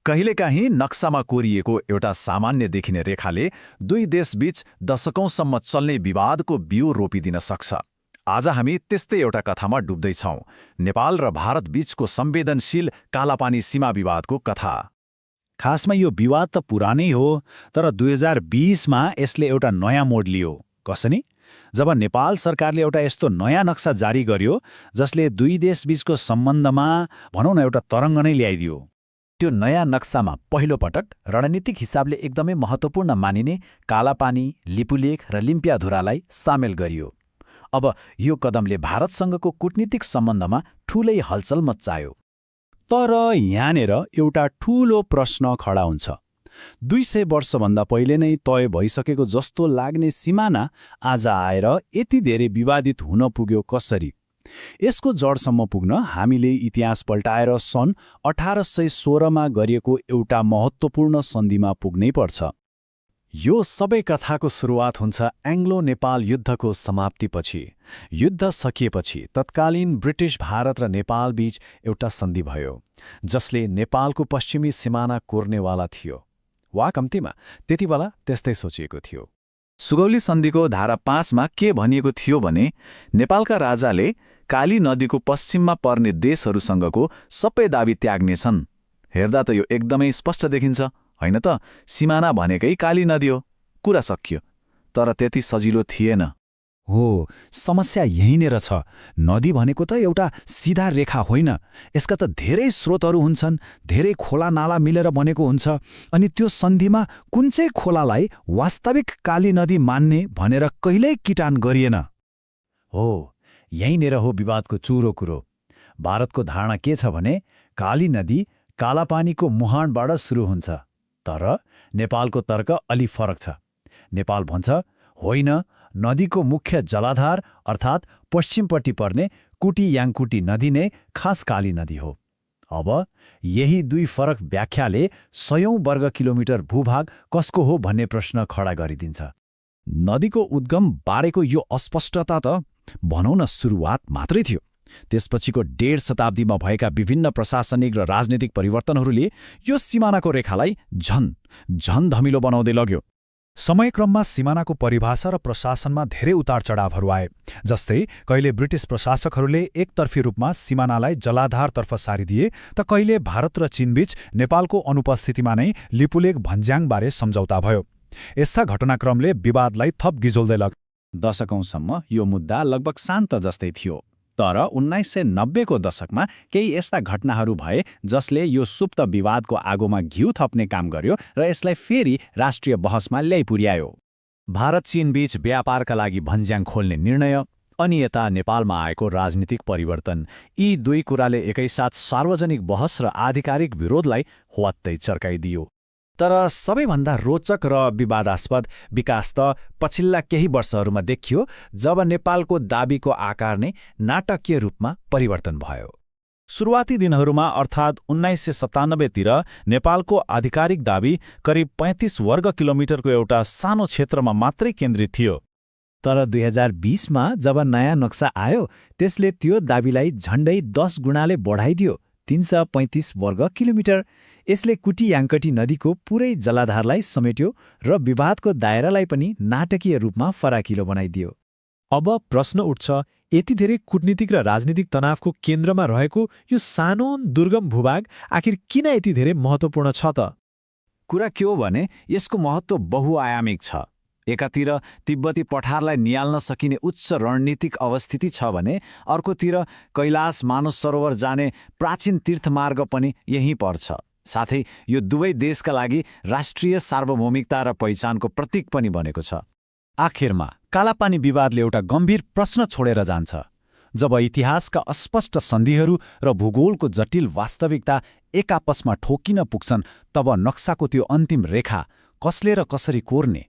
कहिलेकाहीँ नक्सामा कोरिएको एउटा सामान्य देखिने रेखाले दुई देशबीच दशकौंसम्म चल्ने विवादको बिउ रोपिदिन सक्छ। आज हामी त्यस्तै एउटा कथामा डुब्दैछौँ, नेपाल र भारत बीचको संवेदनशील कालापानी सीमा विवादको कथा। खासमा यो विवाद त पुरानै हो, तर 2020मा यसले एउटा नयाँ मोड लियो। कसरी? जब नेपाल सरकारले एउटा यस्तो नयाँ नक्सा जारी गर्यो जसले दुई देशबीचको सम्बन्धमा भनौँ न एउटा तरङ्ग नै ल्याइदियो। त्यो नयाँ नक्सामा पहिलो पटक रणनीतिक हिसाबले एकदमै महत्त्वपूर्ण मानिने कालापानी, लिपुलेख र लिम्पियाधुरालाई सामेल गरियो। अब यो कदमले भारतसँगको कूटनीतिक सम्बन्धमा ठूलै हलचल मच्चायो। तर यहाँनिर एउटा ठूलो प्रश्न खडा हुन्छ। 200 वर्षभन्दा पहिले नै तय भइसकेको जस्तो लाग्ने सिमाना आज आएर यति धेरै विवादित हुन पुग्यो कसरी? यसको जडसम्म पुग्न हामीले इतिहास पल्टाएर सन् 1816मा गरिएको एउटा महत्त्वपूर्ण सन्धिमा पुग्नै पर्छ। यो सबै कथाको सुरुवात हुन्छ एङ्ग्लो नेपाल युद्धको समाप्तिपछि। युद्ध सकिएपछि तत्कालीन ब्रिटिस भारत र नेपाल बीच एउटा सन्धि भयो, जसले नेपालको पश्चिमी सिमाना कोर्नेवाला थियो, वा कम्तीमा त्यतिबेला त्यस्तै सोचिएको थियो। सुगौली सन्धिको धारा 5मा के भनिएको थियो भने नेपालका राजाले काली नदीको पश्चिममा पर्ने देशहरूसँगको सबै दाबी त्याग्नेछन्। हेर्दा त यो एकदमै स्पष्ट देखिन्छ, होइन त? सिमाना भनेकै काली नदी हो, कुरा सकियो। तर त्यति सजिलो थिएन। हो, समस्या यहीँनिर छ। नदी भनेको त एउटा सिधा रेखा होइन, यसका त धेरै स्रोतहरू हुन्छन्, धेरै खोला नाला मिलेर बनेको हुन्छ। अनि त्यो सन्धिमा कुन चाहिँ खोलालाई वास्तविक काली नदी मान्ने भनेर कहिल्यै किटान गरिएन। हो, यहीँनिर हो विवादको चुरो कुरो। भारतको धारणा के छ भने काली नदी कालापानीको मुहानबाट सुरु हुन्छ, तर नेपालको तर्क अलि फरक छ। नेपाल भन्छ होइन, नदीको मुख्य जलाधार अर्थात् पश्चिमपट्टि पर्ने कुटी याङकुटी नदी नै खास काली नदी हो। अब यही दुई फरक व्याख्याले 100औं वर्ग किलोमिटर भूभाग कसको हो भन्ने प्रश्न खडा गरिदिन्छ। नदीको उद्गम बारेको यो अस्पष्टता त भनौँ न सुरुवात मात्रै थियो। त्यसपछिको 1.5 शताब्दीमा भएका विभिन्न प्रशासनिक र राजनीतिक परिवर्तनहरूले यो सिमानाको रेखालाई झन धमिलो बनाउँदै लग्यो। समयक्रममा सिमानाको परिभाषा र प्रशासनमा धेरै उतार चढावहरू आए। जस्तै कहिले ब्रिटिस प्रशासकहरूले एकतर्फी रूपमा सिमानालाई जलाधारतर्फ सारिदिए, त कहिले भारत र चीनबीच नेपालको अनुपस्थितिमा नै लिपुलेख भन्ज्याङबारे सम्झौता भयो। यस्ता घटनाक्रमले विवादलाई थप गिजोल्दै लग्यो। दशकौंसम्म यो मुद्दा लगभग शान्त जस्तै थियो। तर 1990को दशकमा केही यस्ता घटनाहरू भए जसले यो सुप्त विवादको आगोमा घिउ थप्ने काम गर्यो र यसलाई फेरि राष्ट्रिय बहसमा ल्याइपुर्यायो। भारत चीनबीच व्यापारका लागि भन्ज्याङ खोल्ने निर्णय, अनि यता नेपालमा आएको राजनीतिक परिवर्तन, यी दुई कुराले एकैसाथ सार्वजनिक बहस र आधिकारिक विरोधलाई हुवात्तै चर्काइदियो। तर सबैभन्दा रोचक र विवादास्पद विकास त पछिल्ला केही वर्षहरूमा देखियो, जब नेपालको दाबीको आकार नै नाटकीय रूपमा परिवर्तन भयो। सुरुवाती दिनहरूमा अर्थात् 1997तिर नेपालको आधिकारिक दाबी करिब 35 वर्ग किलोमिटरको एउटा सानो क्षेत्रमा मात्रै केन्द्रित थियो। तर 2020मा जब नयाँ नक्सा आयो, त्यसले त्यो दाबीलाई झण्डै 10 गुणाले बढाइदियो, 335 वर्ग किलोमिटर। यसले कुटी याङकटी नदीको पुरै जलाधारलाई समेट्यो र विवादको दायरालाई पनि नाटकीय रूपमा फराकिलो बनाइदियो। अब प्रश्न उठ्छ, यति धेरै कूटनीतिक र राजनीतिक तनावको केन्द्रमा रहेको यो सानो दुर्गम भूभाग आखिर किन यति धेरै महत्त्वपूर्ण छ त? कुरा के हो भने यसको महत्त्व बहुआयामिक छ। एकातिर तिब्बती पठारलाई नियाल्न सकिने उच्च रणनीतिक अवस्थिति छ भने अर्कोतिर कैलाश मानस सरोवर जाने प्राचीन तीर्थमार्ग पनि यहीँ पर्छ। साथै यो दुवै देशका लागि राष्ट्रिय सार्वभौमिकता र पहिचानको प्रतीक पनि बनेको छ। आखिरमा कालापानी विवादले एउटा गम्भीर प्रश्न छोडेर जान्छ। जब इतिहासका अस्पष्ट सन्धिहरू र भूगोलको जटिल वास्तविकता एक आपसमा ठोकिन पुग्छन्, तब नक्साको त्यो अन्तिम रेखा कसले र कसरी कोर्ने